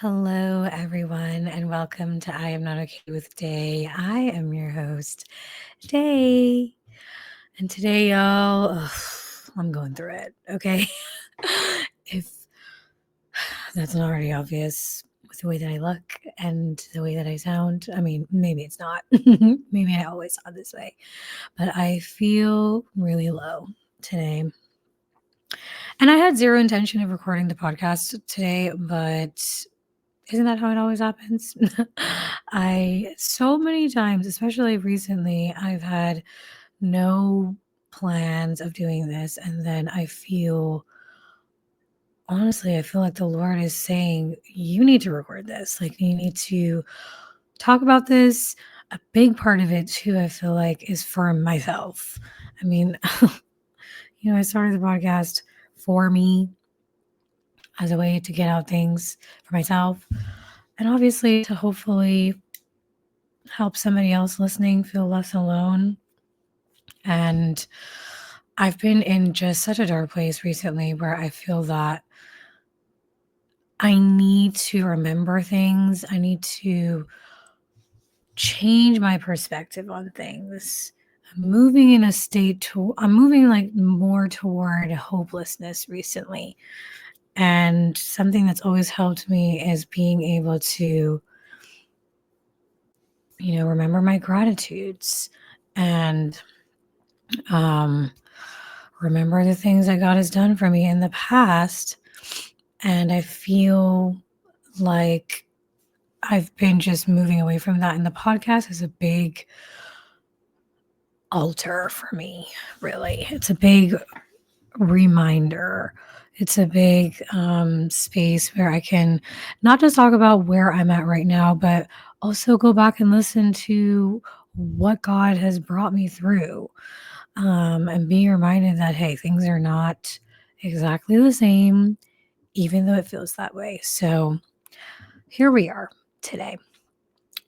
Hello, everyone, and welcome to I Am Not Okay with Day. I am your host, Day. And today, y'all, I'm going through it, okay? If that's not already obvious with the way that I look and the way that I sound, I mean, maybe it's not. Maybe I always sound this way, but I feel really low today. And I had zero intention of recording the podcast today, but isn't that how it always happens? So many times, especially recently, I've had no plans of doing this. And then honestly, I feel like the Lord is saying, you need to record this. Like, you need to talk about this. A big part of it, too, I feel like, is for myself. I mean, I started the podcast for me as a way to get out things for myself and obviously to hopefully help somebody else listening feel less alone. And I've been in just such a dark place recently where I feel that I need to remember things. I need to change my perspective on things. I'm moving like more toward hopelessness recently. And something that's always helped me is being able to, remember my gratitudes and um remember the things that God has done for me in the past. And I feel like I've been just moving away from that. And the podcast is a big altar for me, really. It's a big reminder. It's a big space where I can not just talk about where I'm at right now, but also go back and listen to what God has brought me through. And being reminded that, hey, things are not exactly the same, even though it feels that way. So here we are today.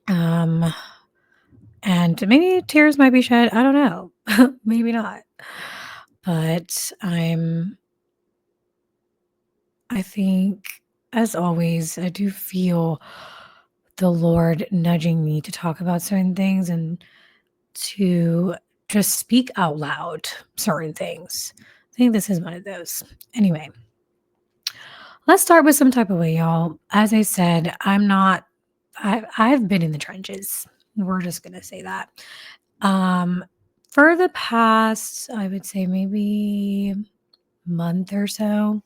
Um, and maybe tears might be shed. I don't know. Maybe not. But I think, as always, I do feel the Lord nudging me to talk about certain things and to just speak out loud certain things. I think this is one of those. Anyway, let's start with some type of way, y'all. As I said, I've been in the trenches. We're just gonna say that. Um, for the past, I would say maybe month or so.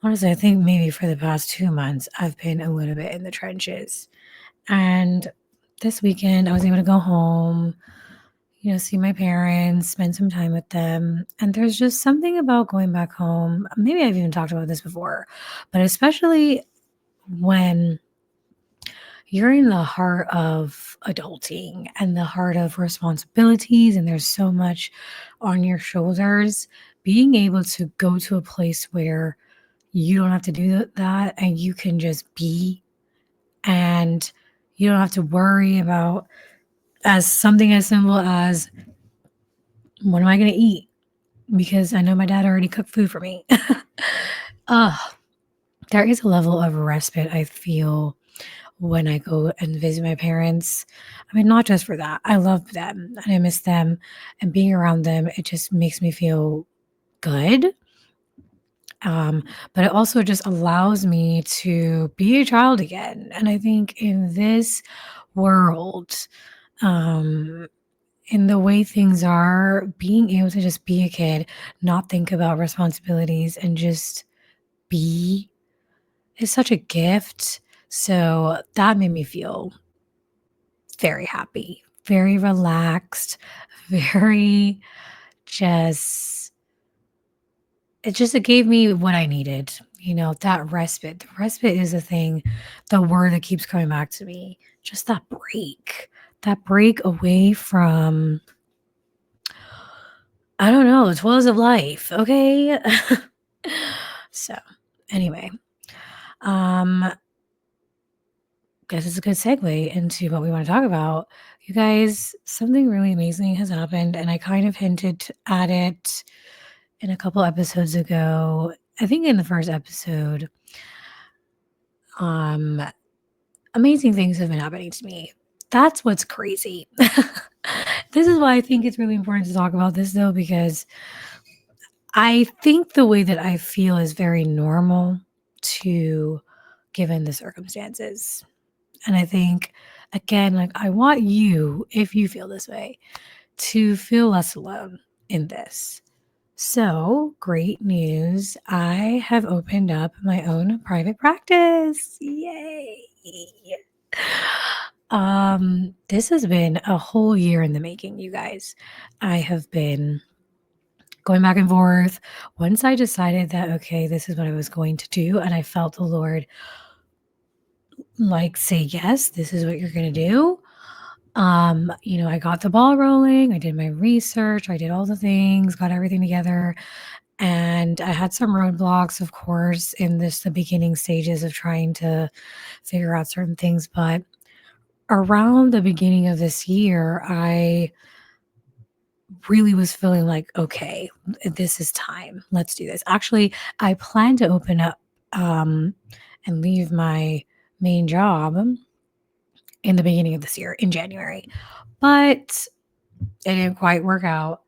Honestly, I think maybe for the past 2 months, I've been a little bit in the trenches. And this weekend, I was able to go home, see my parents, spend some time with them. And there's just something about going back home. Maybe I've even talked about this before, but especially when you're in the heart of adulting and the heart of responsibilities, and there's so much on your shoulders, being able to go to a place where you don't have to do that and you can just be, and you don't have to worry about as something as simple as, what am I going to eat? Because I know my dad already cooked food for me. uh, there is a level of respite I feel when I go and visit my parents. I mean, not just for that. I love them and I miss them, and being around them, it just makes me feel good. But it also just allows me to be a child again. And I think in this world, um, in the way things are, being able to just be a kid, not think about responsibilities, and just be is such a gift. So that made me feel very happy, very relaxed, very just it gave me what I needed, that respite. The respite is a thing, the word that keeps coming back to me. Just that break away from, I don't know, the toils of life. Okay. So anyway, um, guess it's a good segue into what we want to talk about. You guys, something really amazing has happened, and I kind of hinted at it in a couple episodes ago. I think in the first episode, Um, Amazing things have been happening to me. That's what's crazy. This is why I think it's really important to talk about this though, because I think the way that I feel is very normal to given the circumstances. And I think, again, like I want you, if you feel this way, to feel less alone in this. So, great news. I have opened up my own private practice. Yay. This has been a whole year in the making, you guys. I have been going back and forth. Once I decided that, okay, this is what I was going to do, and I felt the Lord like say, yes, this is what you're going to do. I got the ball rolling. I did my research. I did all the things, got everything together. And I had some roadblocks, of course, in the beginning stages of trying to figure out certain things. But around the beginning of this year, I really was feeling like, okay, this is time. Let's do this. Actually, I plan to open up and leave my main job in the beginning of this year in January, but it didn't quite work out.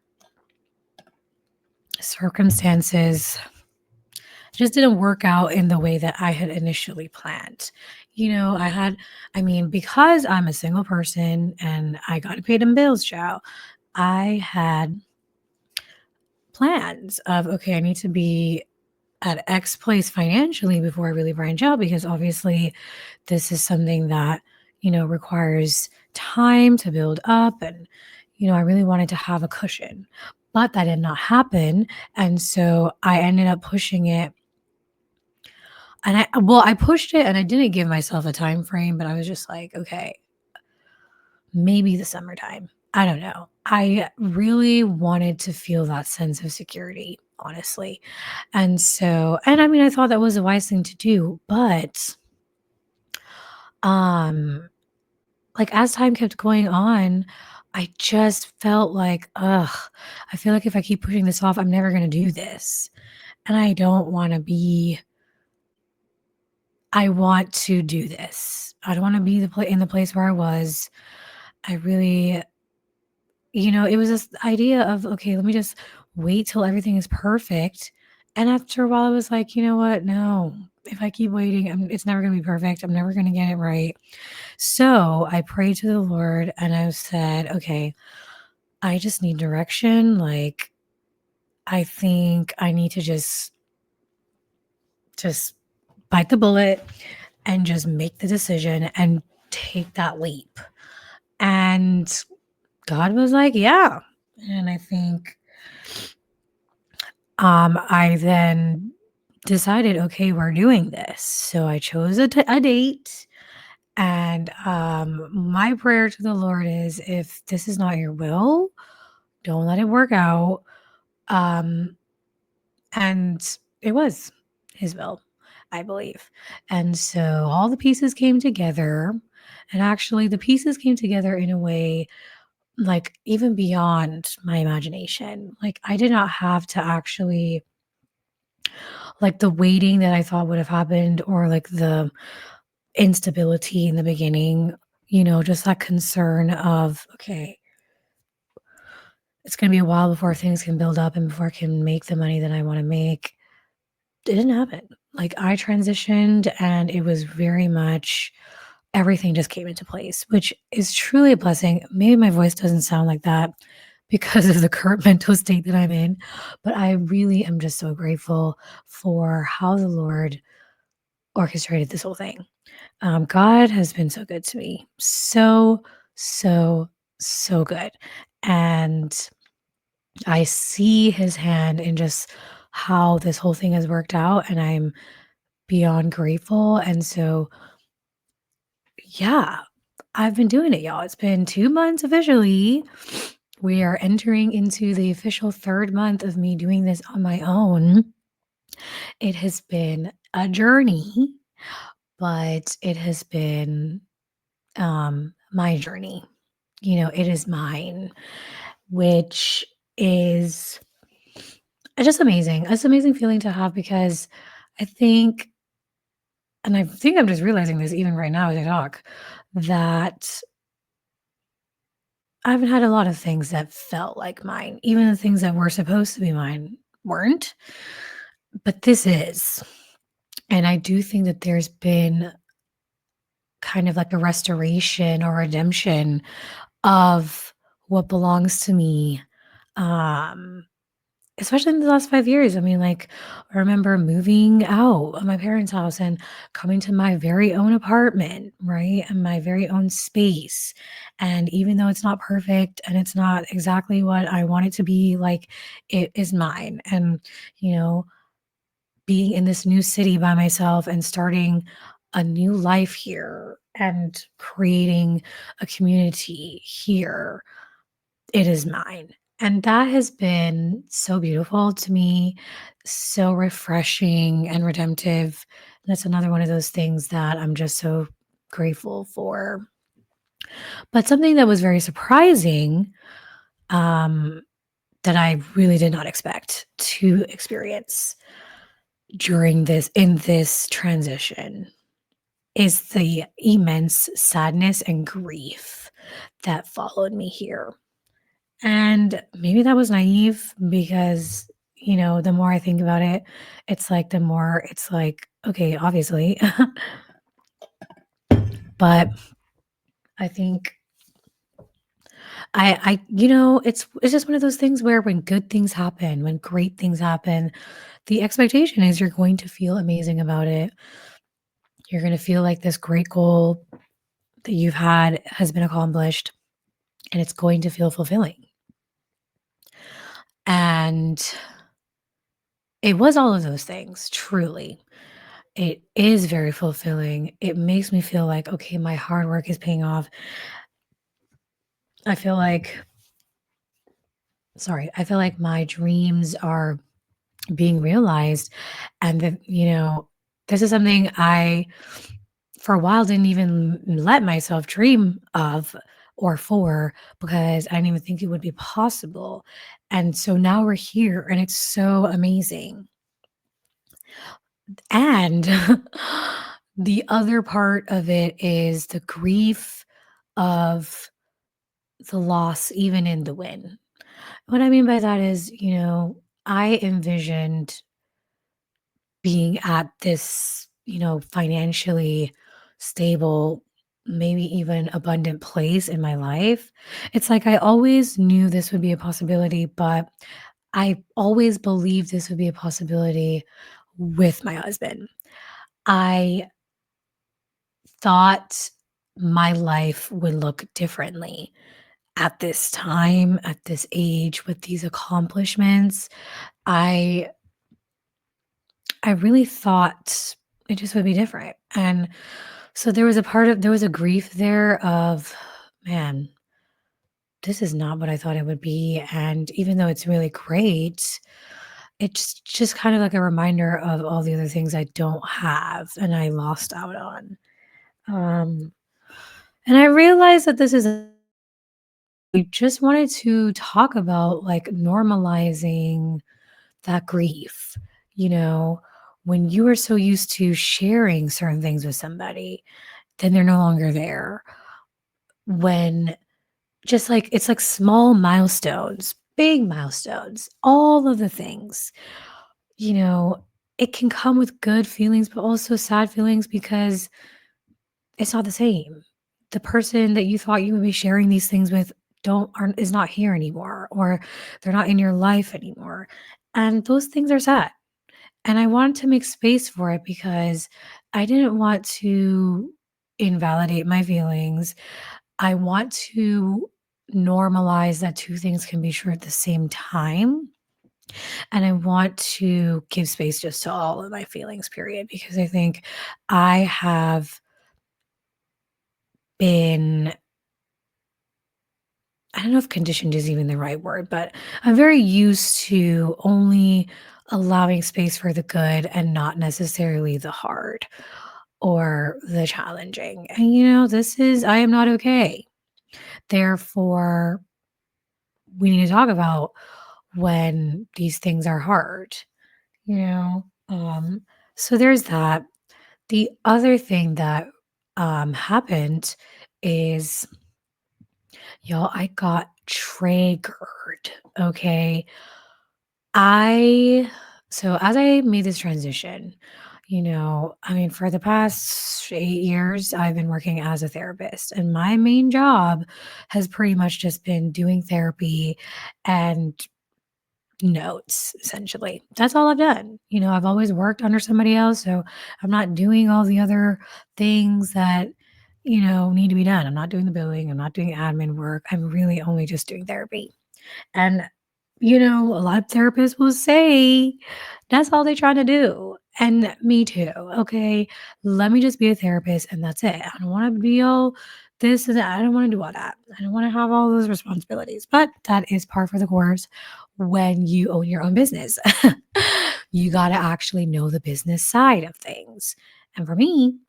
Circumstances just didn't work out in the way that I had initially planned. Because I'm a single person and I got to pay them bills, child, I had plans of, okay, I need to be at X place financially before I really branch out because obviously this is something that, requires time to build up. And, I really wanted to have a cushion, but that did not happen. And so I ended up pushing it. And I pushed it and I didn't give myself a time frame, but I was just like, okay, maybe the summertime. I don't know. I really wanted to feel that sense of security, honestly. I thought that was a wise thing to do, but um like as time kept going on, I just felt like, ugh, I feel like if I keep pushing this off, I'm never going to do this. And I don't want to be I want to do this. I don't want to be in the place where I was. I really, it was this idea of, okay, let me just wait till everything is perfect. And after a while, I was like, you know what? No, if I keep waiting, it's never going to be perfect. I'm never going to get it right. So I prayed to the Lord and I said, okay, I just need direction. Like, I think I need to just bite the bullet and just make the decision and take that leap. And God was like, yeah. And I think I then decided, okay, we're doing this. So I chose a date. And my prayer to the Lord is if this is not your will, don't let it work out. Um, and it was his will, I believe. And so all the pieces came together. And actually, the pieces came together in a way like even beyond my imagination. Like I did not have to actually like the waiting that I thought would have happened or like the instability in the beginning, just that concern of, okay, it's going to be a while before things can build up and before I can make the money that I want to make. It didn't happen. Like I transitioned and it was very much everything just came into place, which is truly a blessing. Maybe my voice doesn't sound like that because of the current mental state that I'm in, but I really am just so grateful for how the Lord orchestrated this whole thing. God has been so good to me. So, so, so good. And I see his hand in just how this whole thing has worked out. And I'm beyond grateful. And so, yeah, I've been doing it, y'all. It's been 2 months officially. We are entering into the official 3rd month of me doing this on my own. It has been a journey, but it has been my journey. It is mine, which is just amazing. It's an amazing feeling to have because I think and I think I'm just realizing this even right now as I talk, that I haven't had a lot of things that felt like mine. Even the things that were supposed to be mine weren't, but this is. And I do think that there's been kind of like a restoration or redemption of what belongs to me. Um, Especially in the last 5 years. I mean, like, I remember moving out of my parents' house and coming to my very own apartment, right? And my very own space. And even though it's not perfect and it's not exactly what I want it to be, like, it is mine. And, you know, being in this new city by myself and starting a new life here and creating a community here, it is mine. And that has been so beautiful to me, so refreshing and redemptive. And that's another one of those things that I'm just so grateful for. But something that was very surprising, um, that I really did not expect to experience during this transition is the immense sadness and grief that followed me here. And maybe that was naive because, the more I think about it, it's like the more it's like, okay, obviously. But I think it's just one of those things where when good things happen, when great things happen, the expectation is you're going to feel amazing about it. You're going to feel like this great goal that you've had has been accomplished and it's going to feel fulfilling. And it was all of those things, truly. It is very fulfilling. It makes me feel like, okay, my hard work is paying off. I feel like I feel like my dreams are being realized and that, this is something I for a while didn't even let myself dream of or for because I didn't even think it would be possible. And so now we're here and it's so amazing. And the other part of it is the grief of the loss, even in the win. What I mean by that is, I envisioned being at this, financially stable, maybe even abundant place in my life. It's like I always knew this would be a possibility, but I always believed this would be a possibility with my husband. I thought my life would look differently at this time, at this age, with these accomplishments. I I really thought it just would be different. And so there was a grief there of, man, this is not what I thought it would be. And even though it's really great, it's just kind of like a reminder of all the other things I don't have and I lost out on. Um, and I realized that this is I just wanted to talk about like normalizing that grief. You know, when you are so used to sharing certain things with somebody, then they're no longer there. When just like it's like small milestones, big milestones, all of the things, you know, it can come with good feelings, but also sad feelings because it's not the same. The person that you thought you would be sharing these things with don't aren't is not here anymore, or they're not in your life anymore. And those things are sad. And I wanted to make space for it because I didn't want to invalidate my feelings. I want to normalize that two things can be true at the same time. And I want to give space just to all of my feelings, period, because I think I have been, I don't know if conditioned is even the right word, but I'm very used to only allowing space for the good and not necessarily the hard or the challenging. And, I am not okay. Therefore, we need to talk about when these things are hard, you know? So there's that. The other thing that happened is, y'all, I got triggered. Okay. I so as I made this transition, I mean, for the past 8 years, I've been working as a therapist, and my main job has pretty much just been doing therapy and notes, essentially. That's all I've done. I've always worked under somebody else, so I'm not doing all the other things that, need to be done. I'm not doing the billing, I'm not doing admin work. I'm really only just doing therapy. And, a lot of therapists will say that's all they're trying to do. And me too. Okay. Let me just be a therapist and that's it. I don't want to be all this and that. I don't want to do all that. I don't want to have all those responsibilities. But that is par for the course when you own your own business. You got to actually know the business side of things. And for me,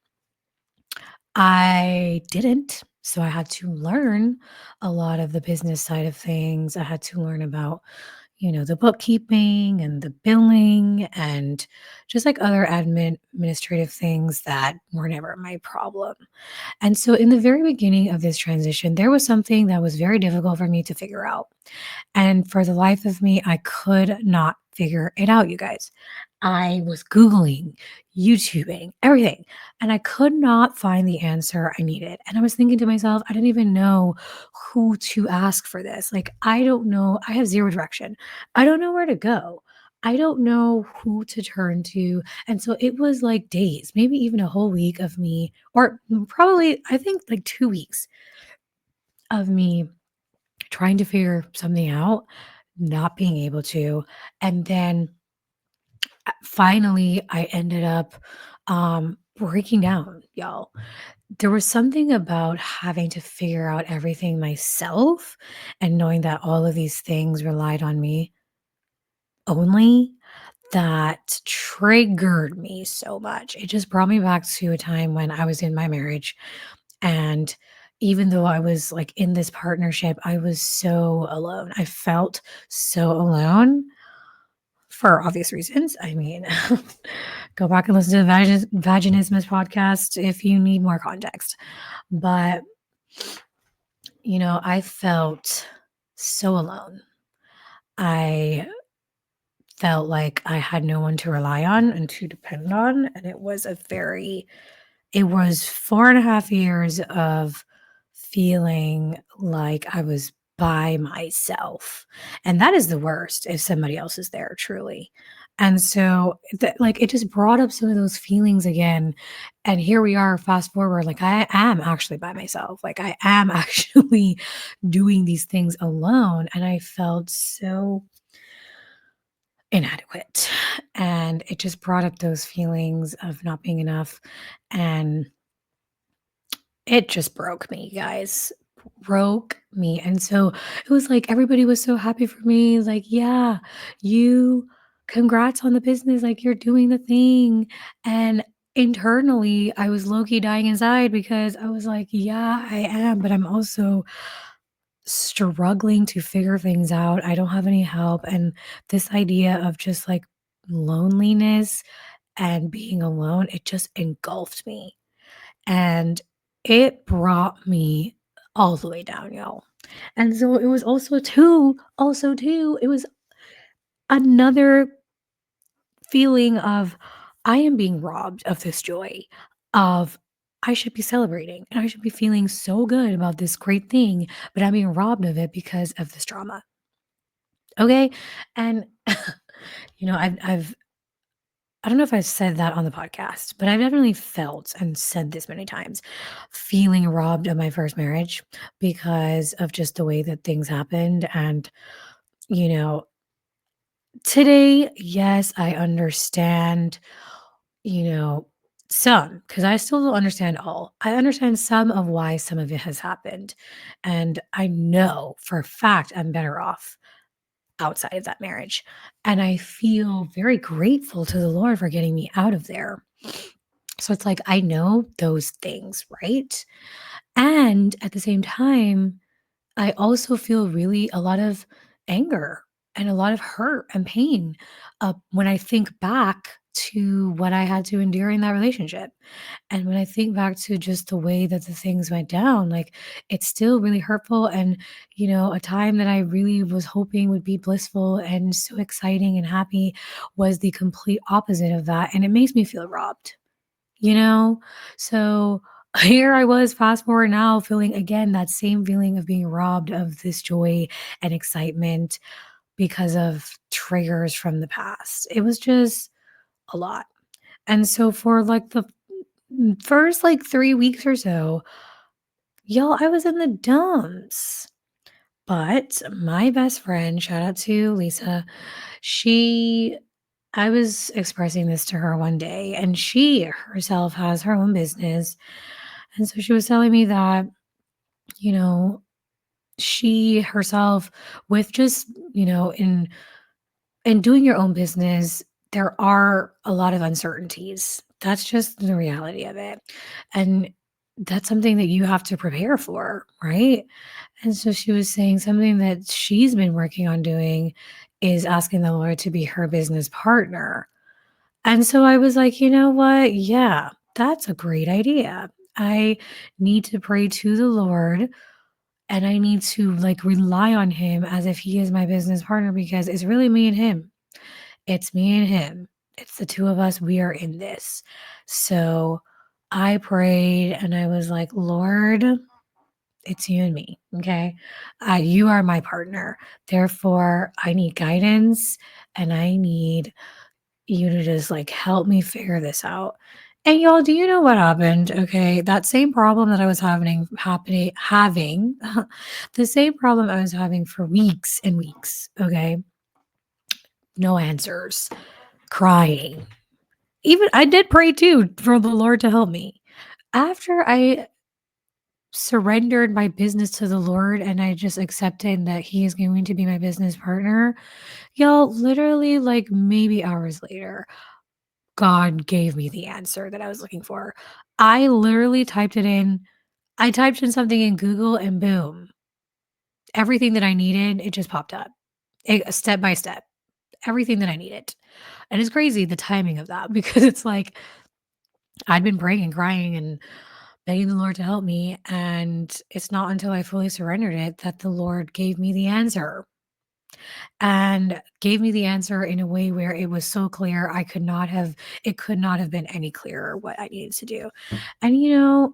I didn't. So I had to learn a lot of the business side of things. I had to learn about, the bookkeeping and the billing and just like other administrative things that were never my problem. And so in the very beginning of this transition, there was something that was very difficult for me to figure out. And for the life of me, I could not figure it out, you guys. I was Googling, YouTubing, everything, and I could not find the answer I needed. And I was thinking to myself, I didn't even know who to ask for this. Like, I don't know. I have zero direction. I don't know where to go. I don't know who to turn to. And so it was like days, maybe even a whole week of me, or probably, I think like 2 weeks of me trying to figure something out, not being able to. And then finally, I ended up breaking down, y'all. There was something about having to figure out everything myself and knowing that all of these things relied on me only that triggered me so much. It just brought me back to a time when I was in my marriage. And even though I was like in this partnership, I was so alone. I felt so alone for obvious reasons. I mean, go back and listen to the Vaginismus podcast if you need more context. But, I felt so alone. I felt like I had no one to rely on and to depend on. And it was 4.5 years of feeling like I was by myself. And that is the worst if somebody else is there, truly. And so, like, it just brought up some of those feelings again. And here we are, fast forward, like, I am actually by myself. Like, I am actually doing these things alone. And I felt so inadequate. And it just brought up those feelings of not being enough. And it just broke me, guys. Broke me. And so it was like everybody was so happy for me. Like, yeah, you congrats on the business. Like you're doing the thing. And internally, I was low key dying inside because I was like, yeah, I am. But I'm also struggling to figure things out. I don't have any help. And this idea of just like loneliness and being alone, it just engulfed me. And it brought me all the way down, y'all. And so it was also too, it was another feeling of I am being robbed of this joy of I should be celebrating and I should be feeling so good about this great thing, but I'm being robbed of it because of this drama. Okay. And I've I don't know if I've said that on the podcast, but I've definitely felt and said this many times, feeling robbed of my first marriage because of just the way that things happened. And, you know, today, yes, I understand, you know, some, because I still don't understand all. I understand some of why some of it has happened. And I know for a fact I'm better off outside of that marriage. And I feel very grateful to the Lord for getting me out of there. So it's like I know those things, right? And at the same time, I also feel really a lot of anger and a lot of hurt and pain when I think back to what I had to endure in that relationship. And when I think back to just the way that the things went down, like it's still really hurtful. And, a time that I really was hoping would be blissful and so exciting and happy was the complete opposite of that. And it makes me feel robbed, you know? So here I was, fast forward now, feeling again that same feeling of being robbed of this joy and excitement because of triggers from the past. It was just a lot. And so for like the first like 3 weeks or so, y'all, I was in the dumps. But my best friend, shout out to Lisa, she I was expressing this to her one day, and she herself has her own business. And so she was telling me that, you know, she herself with just, in doing your own business, there are a lot of uncertainties. That's just the reality of it. And that's something that you have to prepare for, right? And so she was saying something that she's been working on doing is asking the Lord to be her business partner. And so I was like, you know what? Yeah, that's a great idea. I need to pray to the Lord and I need to like rely on him as if he is my business partner because it's really me and him. It's me and him. It's the two of us. We are in this. So I prayed and I was like, Lord, it's you and me. Okay. You are my partner. Therefore, I need guidance and I need you to just like help me figure this out. And y'all, do you know what happened? Okay. That same problem that I was having, the same problem I was having for weeks and weeks. Okay. No answers, crying. Even I did pray too for the Lord to help me. After I surrendered my business to the Lord and I just accepted that He is going to be my business partner, y'all, literally, like maybe hours later, God gave me the answer that I was looking for. I literally typed it in. I typed in something in Google and boom, everything that I needed, it just popped up. Step by step, everything that I needed. And it's crazy the timing of that because it's like I'd been praying and crying and begging the Lord to help me. And it's not until I fully surrendered it that the Lord gave me the answer and gave me the answer in a way where it was so clear it could not have been any clearer what I needed to do. And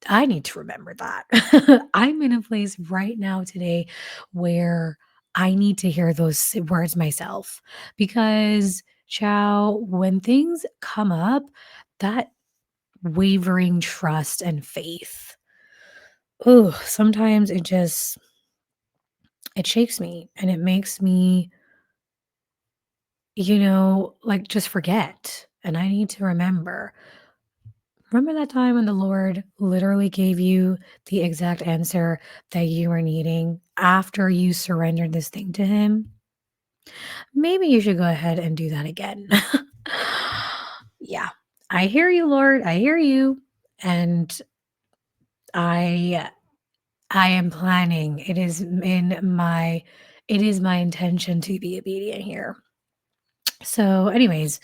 I need to remember that. I'm in a place right now today where I need to hear those words myself because, chow, when things come up, that wavering trust and faith, oh, sometimes it shakes me and it makes me, like just forget. And I need to remember. Remember that time when the Lord literally gave you the exact answer that you were needing after you surrendered this thing to Him? Maybe you should go ahead and do that again. Yeah. I hear you, Lord. I hear you. And I I am planning. It is my intention to be obedient here. So, anyways,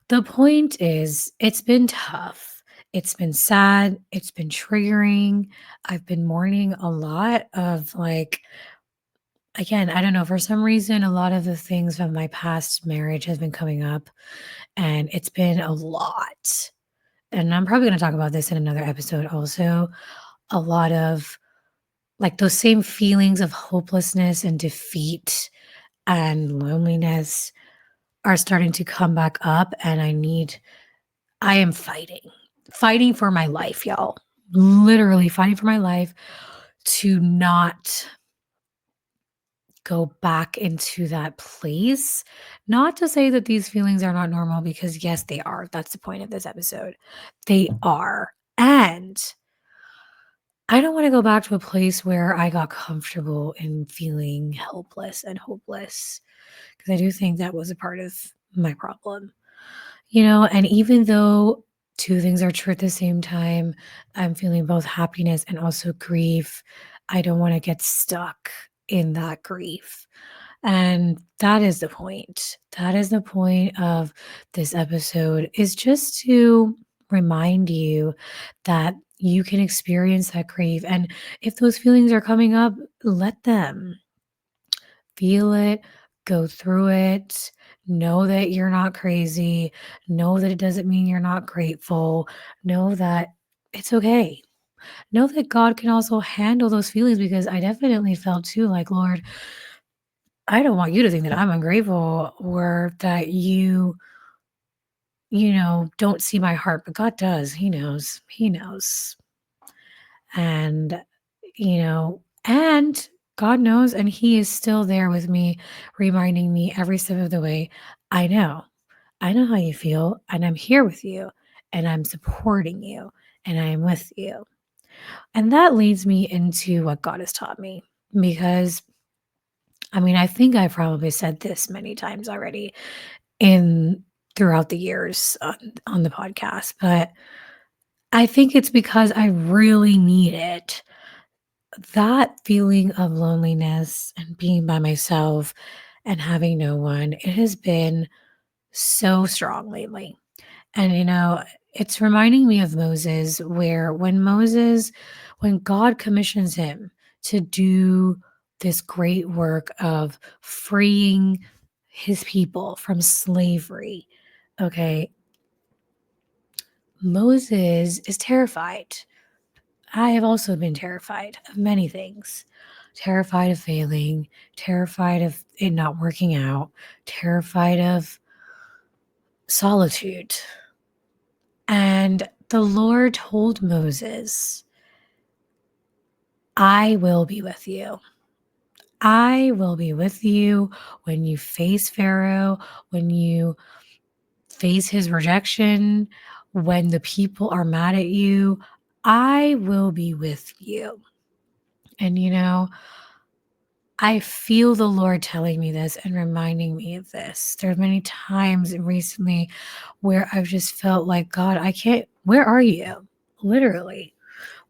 the point is, it's been tough. It's been sad. It's been triggering. I've been mourning a lot of like, again, I don't know, for some reason, a lot of the things from my past marriage has been coming up, and it's been a lot. And I'm probably going to talk about this in another episode also. A lot of like those same feelings of hopelessness and defeat and loneliness are starting to come back up, and I am fighting for my life, y'all. Literally fighting for my life to not go back into that place. Not to say that these feelings are not normal, because yes, they are. That's the point of this episode. They are. And I don't want to go back to a place where I got comfortable in feeling helpless and hopeless, because I do think that was a part of my problem. And even though two things are true at the same time, I'm feeling both happiness and also grief. I don't want to get stuck in that grief. And that is the point. That is the point of this episode, is just to remind you that you can experience that grief. And if those feelings are coming up, let them. Feel it, go through it, know that you're not crazy, know that it doesn't mean you're not grateful, know that it's okay. Know that God can also handle those feelings, because I definitely felt too like, Lord, I don't want you to think that I'm ungrateful or that don't see my heart, but God does. He knows. He knows. And, and God knows, and He is still there with me, reminding me every step of the way. I know. I know how you feel, and I'm here with you, and I'm supporting you, and I am with you. And that leads me into what God has taught me, because I think I've probably said this many times already in throughout the years on the podcast, but I think it's because I really need it. That feeling of loneliness and being by myself and having no one, it has been so strong lately. And, it's reminding me of Moses, where when God commissions him to do this great work of freeing his people from slavery, okay, Moses is terrified. I have also been terrified of many things. Terrified of failing, terrified of it not working out, terrified of solitude. And the Lord told Moses, I will be with you. I will be with you when you face Pharaoh, when you face his rejection, when the people are mad at you. I will be with you. And I feel the Lord telling me this and reminding me of this. There are many times recently where I've just felt like, God, I can't, where are you? Literally,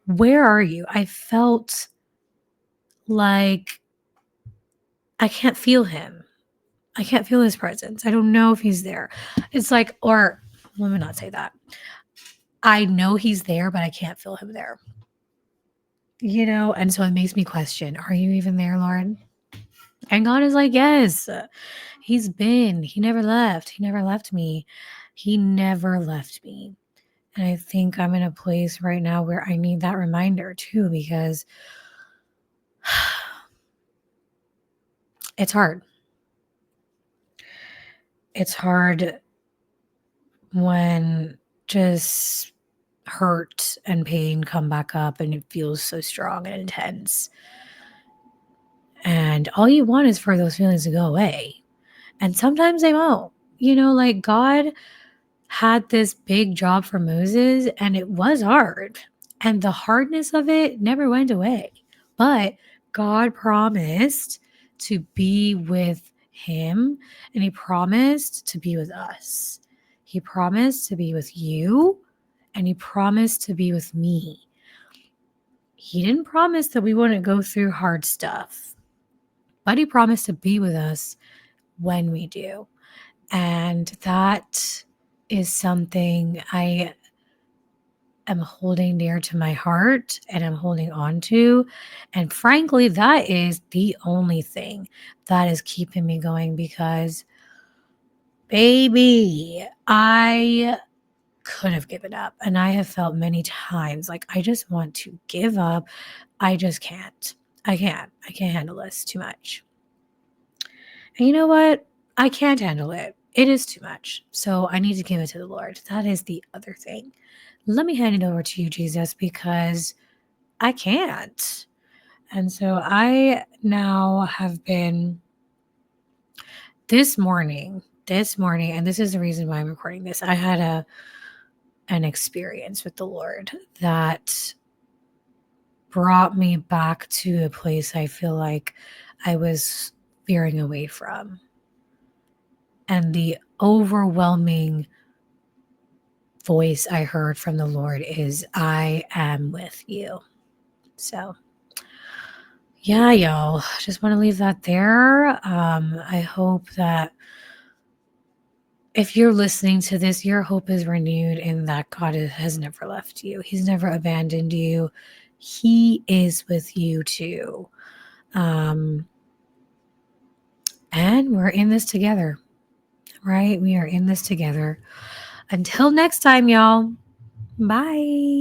where are you? I felt like I can't feel him. I can't feel his presence. I don't know if he's there. It's like, or let me not say that. I know he's there, but I can't feel him there. And so it makes me question, are you even there, Lord? And God is like, yes, he never left. He never left me. He never left me. And I think I'm in a place right now where I need that reminder too, because it's hard. It's hard when just hurt and pain come back up and it feels so strong and intense. And all you want is for those feelings to go away. And sometimes they won't. Like God had this big job for Moses, and it was hard. And the hardness of it never went away. But God promised to be with him, and he promised to be with us. He promised to be with you, and he promised to be with me. He didn't promise that we wouldn't go through hard stuff, but he promised to be with us when we do. And that is something I am holding dear to my heart and I'm holding on to. And frankly, that is the only thing that is keeping me going, because, baby, I could have given up. And I have felt many times like I just want to give up. I just can't. I can't. I can't handle this too much. And you know what? I can't handle it. It is too much. So I need to give it to the Lord. That is the other thing. Let me hand it over to you, Jesus, because I can't. And so I now have been this morning, and this is the reason why I'm recording this. I had an experience with the Lord that brought me back to a place I feel like I was veering away from. And the overwhelming voice I heard from the Lord is, I am with you. So Yeah, y'all. Just want to leave that there. I hope that if you're listening to this, your hope is renewed and that has never left you. He's never abandoned you. He is with you too. And we're in this together, right? We are in this together. Until next time, y'all. Bye.